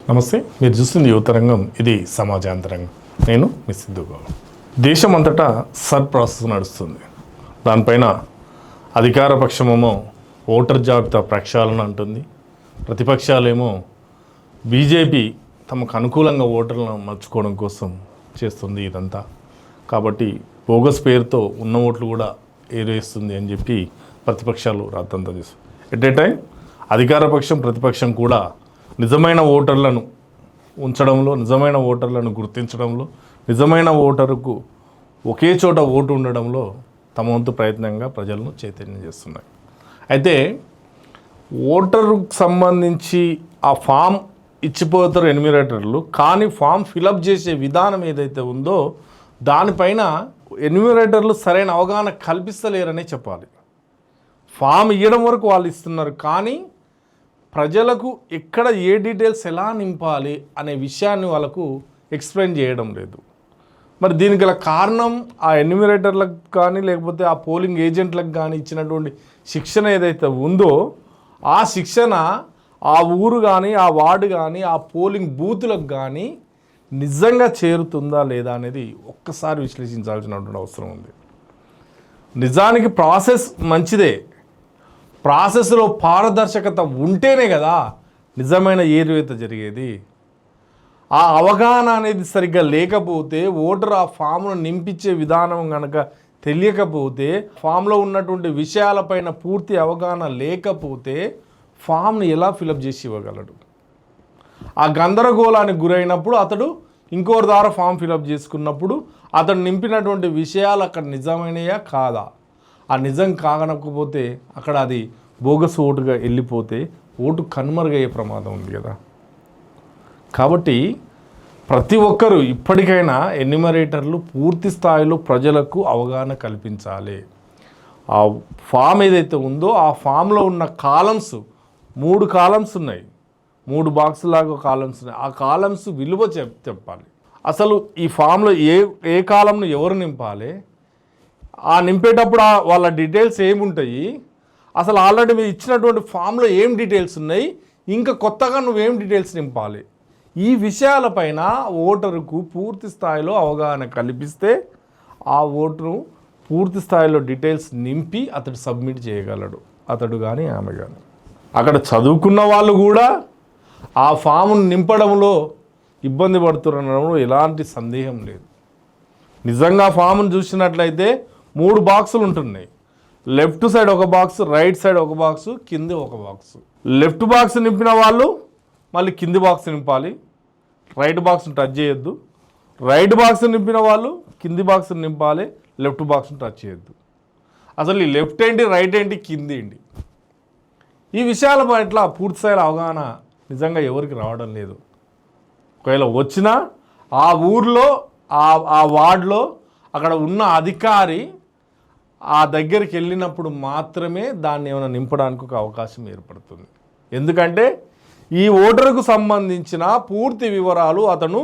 నమస్తే, మీరు చూస్తుంది యువతరంగం. ఇది సమాజాంతరంగం. నేను మీ సిద్ధు గౌడ్. దేశం అంతటా సర్ ప్రాసెస్ నడుస్తుంది. దానిపైన అధికార పక్షమేమో ఓటర్ జాబితా ప్రక్షాళన అంటుంది, ప్రతిపక్షాలేమో బీజేపీ తమకు అనుకూలంగా ఓటర్లను మలుచుకోవడం కోసం చేస్తుంది ఇదంతా. కాబట్టి బోగస్ పేరుతో ఉన్న ఓట్లు కూడా ఏరేస్తుంది అని చెప్పి ప్రతిపక్షాలు రాద్దంతా చేస్తుంది. ఎట్ ఏ టైం అధికార పక్షం ప్రతిపక్షం కూడా నిజమైన ఓటర్లను ఉంచడంలో, నిజమైన ఓటర్లను గుర్తించడంలో, నిజమైన ఓటరుకు ఒకే చోట ఓటు ఉండడంలో తమ వంతు ప్రయత్నంగా ప్రజలను చైతన్యం చేస్తున్నాయి. అయితే ఓటరుకు సంబంధించి ఆ ఫామ్ ఇచ్చిపోతారు ఎన్యూమరేటర్లు, కానీ ఫామ్ ఫిలప్ చేసే విధానం ఏదైతే ఉందో దానిపైన ఎన్యూమరేటర్లు సరైన అవగాహన కల్పిస్తలేరనే చెప్పాలి. ఫామ్ ఇవ్వడం వరకు వాళ్ళు ఇస్తున్నారు, కానీ ప్రజలకు ఎక్కడ ఏ డీటెయిల్స్ ఎలా నింపాలి అనే విషయాన్ని వాళ్ళకు ఎక్స్ప్లెయిన్ చేయడం లేదు. మరి దీనికి గల కారణం ఆ ఎన్యూమరేటర్లకు కానీ లేకపోతే ఆ పోలింగ్ ఏజెంట్లకు కానీ ఇచ్చినటువంటి శిక్షణ ఏదైతే ఉందో ఆ శిక్షణ ఆ ఊరు కానీ ఆ వార్డు కానీ ఆ పోలింగ్ బూతులకు కానీ నిజంగా చేరుతుందా లేదా అనేది ఒక్కసారి విశ్లేషించాల్సినటువంటి అవసరం ఉంది. నిజానికి ప్రాసెస్ మంచిదే, ప్రాసెస్లో పారదర్శకత ఉంటేనే కదా నిజమైన ఏరువేత జరిగేది. ఆ అవగాహన అనేది సరిగ్గా లేకపోతే, ఓటర్ ఆ ఫామ్ను నింపించే విధానం కనుక తెలియకపోతే, ఫామ్లో ఉన్నటువంటి విషయాలపైన పూర్తి అవగాహన లేకపోతే ఫామ్ని ఎలా ఫిలప్ చేసి ఇవ్వగలడు? ఆ గందరగోళానికి గురైనప్పుడు అతడు ఇంకోరి ద్వారా ఫామ్ ఫిలప్ చేసుకున్నప్పుడు అతడు నింపినటువంటి విషయాలు అక్కడ నిజమైనయా కాదా? ఆ నిజం కాగనకపోతే అక్కడ అది బోగస్ ఓటుగా వెళ్ళిపోతే ఓటు కనుమరుగయ్యే ప్రమాదం ఉంది కదా. కాబట్టి ప్రతి ఒక్కరూ ఇప్పటికైనా ఎన్యూమరేటర్లు పూర్తి స్థాయిలో ప్రజలకు అవగాహన కల్పించాలి. ఆ ఫామ్ ఏదైతే ఉందో ఆ ఫామ్లో ఉన్న కాలమ్స్ 3 కాలమ్స్ ఉన్నాయి, 3 బాక్స్ లాగా కాలమ్స్ ఉన్నాయి. ఆ కాలమ్స్ విలువ చెప్పాలి. అసలు ఈ ఫామ్లో ఏ కాలంను ఎవరు నింపాలి, ఆ నింపేటప్పుడు వాళ్ళ డీటెయిల్స్ ఏముంటాయి, అసలు ఆల్రెడీ మీరు ఇచ్చినటువంటి ఫామ్లో ఏం డీటెయిల్స్ ఉన్నాయి, ఇంకా కొత్తగా నువ్వేం డీటెయిల్స్ నింపాలి, ఈ విషయాలపైన ఓటరుకు పూర్తి స్థాయిలో అవగాహన కల్పిస్తే ఆ ఓటరు పూర్తి స్థాయిలో డీటెయిల్స్ నింపి అతడు సబ్మిట్ చేయగలడు, అతడు కానీ ఆమె కానీ. అక్కడ చదువుకున్న వాళ్ళు కూడా ఆ ఫామ్ను నింపడంలో ఇబ్బంది పడుతున్నడంలో ఎలాంటి సందేహం లేదు. నిజంగా ఫామ్ను చూసినట్లయితే 3 బాక్సులు ఉంటున్నాయి. లెఫ్ట్ సైడ్ ఒక బాక్స్, రైట్ సైడ్ ఒక బాక్సు, కింది ఒక బాక్సు. లెఫ్ట్ బాక్స్ నింపిన వాళ్ళు మళ్ళీ కింది బాక్స్ నింపాలి, రైట్ బాక్స్ని టచ్ చేయొద్దు. రైట్ బాక్స్ నింపిన వాళ్ళు కింది బాక్స్ని నింపాలి, లెఫ్ట్ బాక్స్ని టచ్ చేయొద్దు. అసలు ఈ లెఫ్ట్ ఏంటి, రైట్ ఏంటి, కింది ఏంటి, ఈ విషయాల పట్ల పూర్తి స్థాయిలో అవగాహన నిజంగా ఎవరికి రావడం లేదు. ఒకవేళ వచ్చినా ఆ ఊర్లో ఆ వార్డులో అక్కడ ఉన్న అధికారి ఆ దగ్గరికి వెళ్ళినప్పుడు మాత్రమే దాన్ని ఏమైనా నింపడానికి ఒక అవకాశం ఏర్పడుతుంది. ఎందుకంటే ఈ ఓటరుకు సంబంధించిన పూర్తి వివరాలు అతను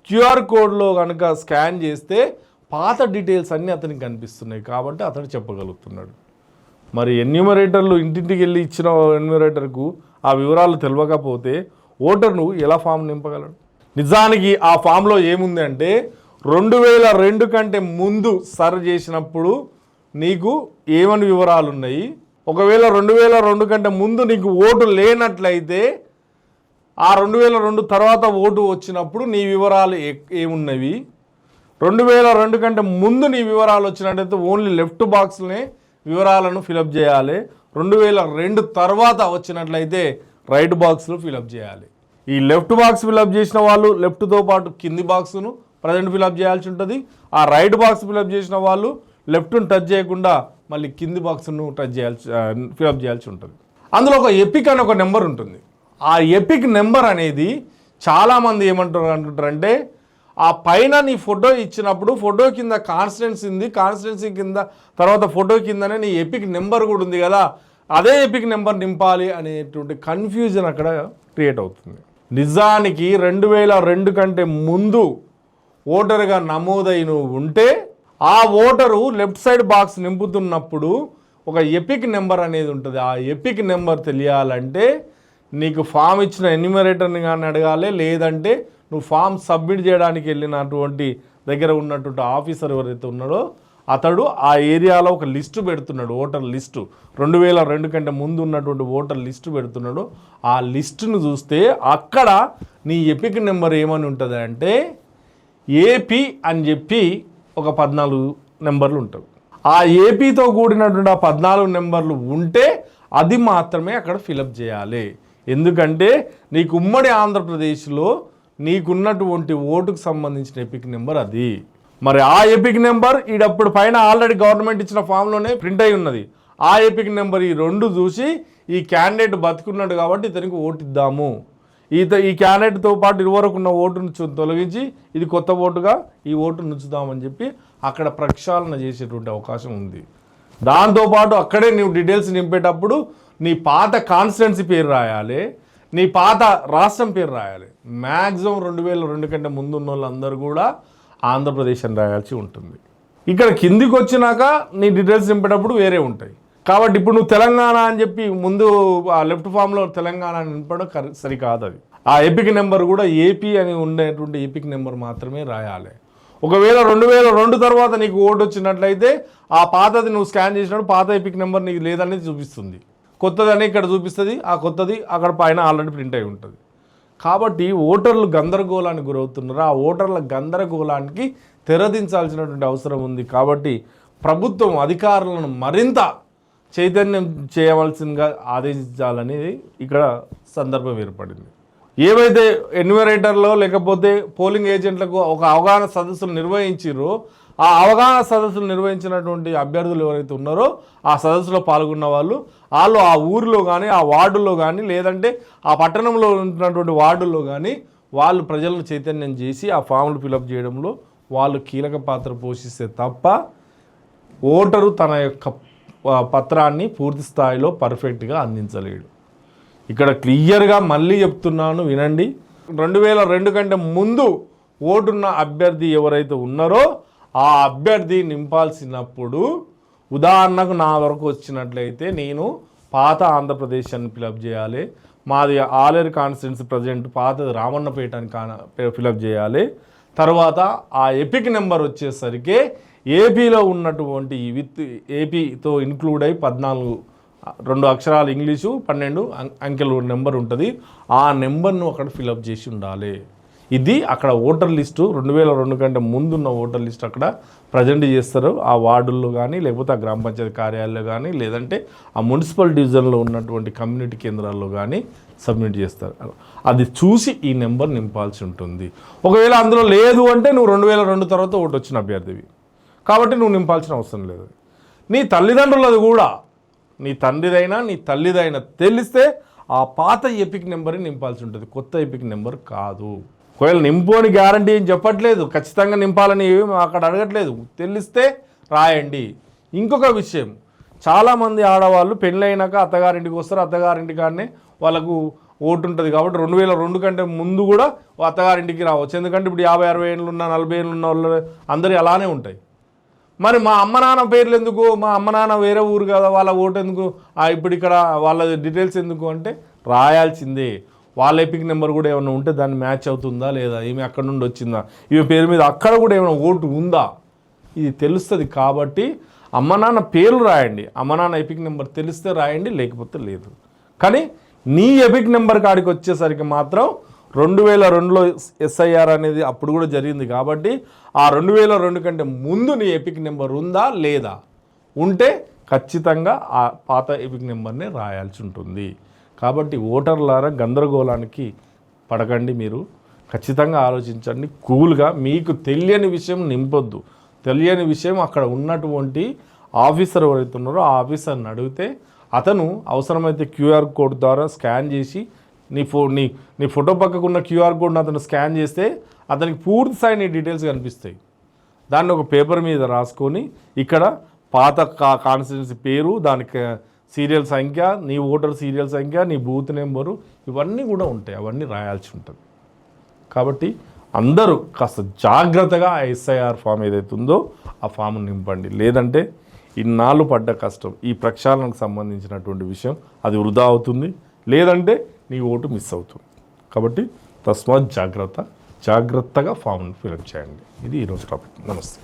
క్యూఆర్ కోడ్లో కనుక స్కాన్ చేస్తే పాత డీటెయిల్స్ అన్నీ అతనికి కనిపిస్తున్నాయి, కాబట్టి అతను చెప్పగలుగుతున్నాడు. మరి ఎన్యూమరేటర్లు ఇంటింటికి వెళ్ళి ఇచ్చిన ఎన్యూమరేటర్కు ఆ వివరాలు తెలియకపోతే ఓటర్ను ఎలా ఫామ్ నింపగలడు? నిజానికి ఆ ఫామ్లో ఏముంది అంటే 2002 కంటే ముందు సర్వ్ చేసినప్పుడు నీకు ఏమని వివరాలు ఉన్నాయి, ఒకవేళ 2002 కంటే ముందు నీకు ఓటు లేనట్లయితే ఆ 2002 తర్వాత ఓటు వచ్చినప్పుడు నీ వివరాలు ఏమున్నవి, 2002 కంటే ముందు నీ వివరాలు వచ్చినట్లయితే ఓన్లీ లెఫ్ట్ బాక్స్లోనే వివరాలను ఫిలప్ చేయాలి, 2002 తర్వాత వచ్చినట్లయితే రైట్ బాక్స్లో ఫిలప్ చేయాలి. ఈ లెఫ్ట్ బాక్స్ ఫిలప్ చేసిన వాళ్ళు లెఫ్ట్తో పాటు కింది బాక్స్ను ప్రజెంట్ ఫిలప్ చేయాల్సి ఉంటుంది. ఆ రైట్ బాక్స్ ఫిలప్ చేసిన వాళ్ళు లెఫ్ట్ను టచ్ చేయకుండా మళ్ళీ కింది బాక్స్ను ఫిలప్ చేయాల్సి ఉంటుంది. అందులో ఒక ఎపిక్ అని ఒక నెంబర్ ఉంటుంది. ఆ ఎపిక్ నెంబర్ అనేది చాలామంది ఏమంటారంటే ఆ పైన నీ ఫోటో ఇచ్చినప్పుడు ఫోటో కింద కాన్స్టిట్యున్సీ ఉంది, కాన్స్టిట్యున్సీ కింద తర్వాత ఫోటో కిందనే నీ ఎపిక్ నెంబర్ కూడా ఉంది కదా, అదే ఎపిక్ నెంబర్ నింపాలి అనేటువంటి కన్ఫ్యూజన్ అక్కడ క్రియేట్ అవుతుంది. నిజానికి 2002 కంటే ముందు ఓటరుగా నమోదై ఉంటే ఆ ఓటరు లెఫ్ట్ సైడ్ బాక్స్ నింపుతున్నప్పుడు ఒక ఎపిక్ నెంబర్ అనేది ఉంటుంది. ఆ ఎపిక్ నెంబర్ తెలియాలంటే నీకు ఫామ్ ఇచ్చిన ఎన్యూమరేటర్ని కానీ అడగాలి, లేదంటే నువ్వు ఫామ్ సబ్మిట్ చేయడానికి వెళ్ళినటువంటి దగ్గర ఉన్నటువంటి ఆఫీసర్ ఎవరైతే ఉన్నాడో అతడు ఆ ఏరియాలో ఒక లిస్టు పెడుతున్నాడు, ఓటర్ లిస్టు 2002 కంటే ముందు ఉన్నటువంటి ఓటర్ లిస్టు పెడుతున్నాడు. ఆ లిస్టును చూస్తే అక్కడ నీ ఎపిక్ నెంబర్ ఏమని ఉంటుంది అంటే ఏపీ అని చెప్పి ఒక 14 నెంబర్లు ఉంటాయి. ఆ ఏపీతో కూడినటువంటి ఆ 14 నెంబర్లు ఉంటే అది మాత్రమే అక్కడ ఫిలప్ చేయాలి. ఎందుకంటే నీకు ఉమ్మడి ఆంధ్రప్రదేశ్లో నీకున్నటువంటి ఓటుకు సంబంధించిన ఎపిక్ నెంబర్ అది. మరి ఆ ఎపిక్ నెంబర్ ఈడప్పుడు పైన ఆల్రెడీ గవర్నమెంట్ ఇచ్చిన ఫామ్లోనే ప్రింట్ అయి ఉన్నది. ఆ ఎపిక్ నెంబర్ ఈ 2 చూసి ఈ క్యాండిడేట్ బతుకున్నాడు కాబట్టి ఇతనికి ఓటు ఇద్దాము, ఈ క్యాండిడేట్తో పాటు ఇరువరకు ఉన్న ఓటును తొలగించి ఇది కొత్త ఓటుగా ఈ ఓటును ఉంచుదామని చెప్పి అక్కడ ప్రక్షాళన చేసేటువంటి అవకాశం ఉంది. దాంతోపాటు అక్కడే నువ్వు డీటెయిల్స్ నింపేటప్పుడు నీ పాత కాన్స్టిట్యున్సీ పేరు రాయాలి, నీ పాత రాష్ట్రం పేరు రాయాలి. మ్యాక్సిమం 2002 కంటే ముందు ఉన్న వాళ్ళందరూ కూడా ఆంధ్రప్రదేశ్ అని రాయాల్సి ఉంటుంది. ఇక్కడ కిందికి వచ్చినాక నీ డీటెయిల్స్ నింపేటప్పుడు వేరే ఉంటాయి. కాబట్టి ఇప్పుడు నువ్వు తెలంగాణ అని చెప్పి ముందు ఆ లెఫ్ట్ ఫామ్లో తెలంగాణ అని నింపడం సరికాదు. అది ఆ ఎపిక్ నెంబర్ కూడా ఏపీ అని ఉండేటువంటి ఎపిక్ నెంబర్ మాత్రమే రాయాలి. ఒకవేళ 2002 తర్వాత నీకు ఓటు వచ్చినట్లయితే ఆ పాతది నువ్వు స్కాన్ చేసినప్పుడు పాత ఎపిక్ నెంబర్ నీకు లేదనేది చూపిస్తుంది, కొత్తది అని ఇక్కడ చూపిస్తుంది. ఆ కొత్తది అక్కడ పైన ఆల్రెడీ ప్రింట్ అయి ఉంటుంది. కాబట్టి ఓటర్లు గందరగోళానికి గురవుతున్నారు. ఆ ఓటర్ల గందరగోళానికి తెరదించాల్సినటువంటి అవసరం ఉంది. కాబట్టి ప్రభుత్వం అధికారులను మరింత చైతన్యం చేయవలసిందిగా ఆదేశించాలనేది ఇక్కడ సందర్భం ఏర్పడింది. ఏవైతే ఎన్యూమరేటర్లో లేకపోతే పోలింగ్ ఏజెంట్లకు ఒక అవగాహన సదస్సులు నిర్వహించారో ఆ అవగాహన సదస్సులు నిర్వహించినటువంటి అభ్యర్థులు ఎవరైతే ఉన్నారో ఆ సదస్సులో పాల్గొన్న వాళ్ళు ఆ ఊరిలో కానీ ఆ వార్డుల్లో కానీ లేదంటే ఆ పట్టణంలో ఉంటున్నటువంటి వార్డుల్లో కానీ వాళ్ళు ప్రజలను చైతన్యం చేసి ఆ ఫామ్లు ఫిలప్ చేయడంలో వాళ్ళు కీలక పాత్ర పోషిస్తే తప్ప ఓటరు తన యొక్క పత్రాన్ని పూర్తి స్థాయిలో పర్ఫెక్ట్గా అందించలేడు. ఇక్కడ క్లియర్గా మళ్ళీ చెప్తున్నాను, వినండి. 2002 కంటే ముందు ఓటున్న అభ్యర్థి ఎవరైతే ఉన్నారో ఆ అభ్యర్థి నింపాల్సినప్పుడు ఉదాహరణకు నా వరకు వచ్చినట్లయితే నేను పాత ఆంధ్రప్రదేశ్ అని ఫిలప్ చేయాలి, మాది ఆలేరు కాన్స్టిట్యున్సీ ప్రజెంట్ పాతది రామన్నపేట అని ఫిలప్ చేయాలి. తర్వాత ఆ ఎపిక్ నెంబర్ వచ్చేసరికి ఏపీలో ఉన్నటువంటి విత్ ఏపీతో ఇంక్లూడ్ అయి 14 2 అక్షరాలు ఇంగ్లీషు 12 అంకెలు నెంబర్ ఉంటుంది. ఆ నెంబర్ను అక్కడ ఫిలప్ చేసి ఉండాలి. ఇది అక్కడ ఓటర్ లిస్టు 2002 కంటే ముందున్న ఓటర్ లిస్ట్ అక్కడ ప్రజెంట్ చేస్తారు. ఆ వార్డుల్లో కానీ లేకపోతే ఆ గ్రామ పంచాయతీ కార్యాలయంలో కానీ లేదంటే ఆ మున్సిపల్ డివిజన్లో ఉన్నటువంటి కమ్యూనిటీ కేంద్రాల్లో కానీ సబ్మిట్ చేస్తారు. అది చూసి ఈ నెంబర్ నింపాల్సి ఉంటుంది. ఒకవేళ అందులో లేదు అంటే నువ్వు 2002 తర్వాత ఓటు వచ్చిన అభ్యర్థివి కాబట్టి నువ్వు నింపాల్సిన అవసరం లేదు. నీ తల్లిదండ్రులది కూడా, నీ తండ్రిదైనా నీ తల్లిదైనా తెలిస్తే ఆ పాత ఎపిక్ నెంబర్ని నింపాల్సి ఉంటుంది, కొత్త ఎపిక్ నెంబర్ కాదు. ఒకవేళ నింపు అని గ్యారంటీ ఏం చెప్పట్లేదు, ఖచ్చితంగా నింపాలని ఏమి అక్కడ అడగట్లేదు, తెలిస్తే రాయండి. ఇంకొక విషయం, చాలామంది ఆడవాళ్ళు పెళ్ళైనాక అత్తగారింటికి వస్తారు, అత్తగారింటికాడనే వాళ్ళకు ఓటు ఉంటుంది కాబట్టి 2002 కంటే ముందు కూడా అత్తగారింటికి రావచ్చు. ఎందుకంటే ఇప్పుడు 50-60 ఏళ్ళు ఉన్న 40 ఏళ్ళు ఉన్న వాళ్ళు అందరూ అలానే ఉంటాయి. మరి మా అమ్మ నాన్న పేర్లు ఎందుకు, మా అమ్మ నాన్న వేరే ఊరు కదా వాళ్ళ ఓటు ఎందుకు, ఇప్పుడు ఇక్కడ వాళ్ళ డీటెయిల్స్ ఎందుకు అంటే రాయాల్సిందే. వాళ్ళ ఎపిక్ నెంబర్ కూడా ఏమైనా ఉంటే దాన్ని మ్యాచ్ అవుతుందా లేదా, ఈమె అక్కడ నుండి వచ్చిందా, ఈమె పేరు మీద అక్కడ కూడా ఏమైనా ఓటు ఉందా, ఇది తెలుస్తుంది. కాబట్టి అమ్మ నాన్న పేర్లు రాయండి, అమ్మ నాన్న ఎపిక్ నెంబర్ తెలిస్తే రాయండి, లేకపోతే లేదు. కానీ నీ ఎపిక్ నెంబర్ కాడికి వచ్చేసరికి మాత్రం 2002లో SIR అనేది అప్పుడు కూడా జరిగింది కాబట్టి ఆ 2002 కంటే ముందు నీ ఎపిక్ నెంబర్ ఉందా లేదా, ఉంటే ఖచ్చితంగా ఆ పాత ఎపిక్ నెంబర్నే రాయాల్సి ఉంటుంది. కాబట్టి ఓటర్లారా గందరగోళానికి పడకండి, మీరు ఖచ్చితంగా ఆలోచించండి కూల్గా. మీకు తెలియని విషయం నింపొద్దు, తెలియని విషయం అక్కడ ఉన్నటువంటి ఆఫీసర్ ఎవరైతే ఉన్నారో ఆ ఆఫీసర్ని అడిగితే అతను అవసరమైతే QR కోడ్ ద్వారా స్కాన్ చేసి నీ ఫోటో పక్కకు ఉన్న QR కోడ్ని అతను స్కాన్ చేస్తే అతనికి పూర్తి స్థాయి నీ డీటెయిల్స్ కనిపిస్తాయి. దాన్ని ఒక పేపర్ మీద రాసుకొని ఇక్కడ పాత కాన్స్టిట్యున్సీ పేరు, దానికి సీరియల్ సంఖ్య, నీ ఓటర్ సీరియల్ సంఖ్య, నీ బూత్ నెంబరు, ఇవన్నీ కూడా ఉంటాయి, అవన్నీ రాయాల్సి ఉంటుంది. కాబట్టి అందరూ కాస్త జాగ్రత్తగా ఆ SIR ఫామ్ ఏదైతే ఉందో ఆ ఫామ్ నింపండి. లేదంటే ఇన్నాళ్ళు పడ్డ కష్టం, ఈ ప్రక్షాళనకు సంబంధించినటువంటి విషయం అది వృధా అవుతుంది. లేదంటే నీ ఓటు మిస్ అవుతుంది. కాబట్టి తస్మాత్ జాగ్రత్తగా ఫామ్ను ఫిలప్ చేయండి. ఇది ఈరోజు టాపిక్. నమస్తే.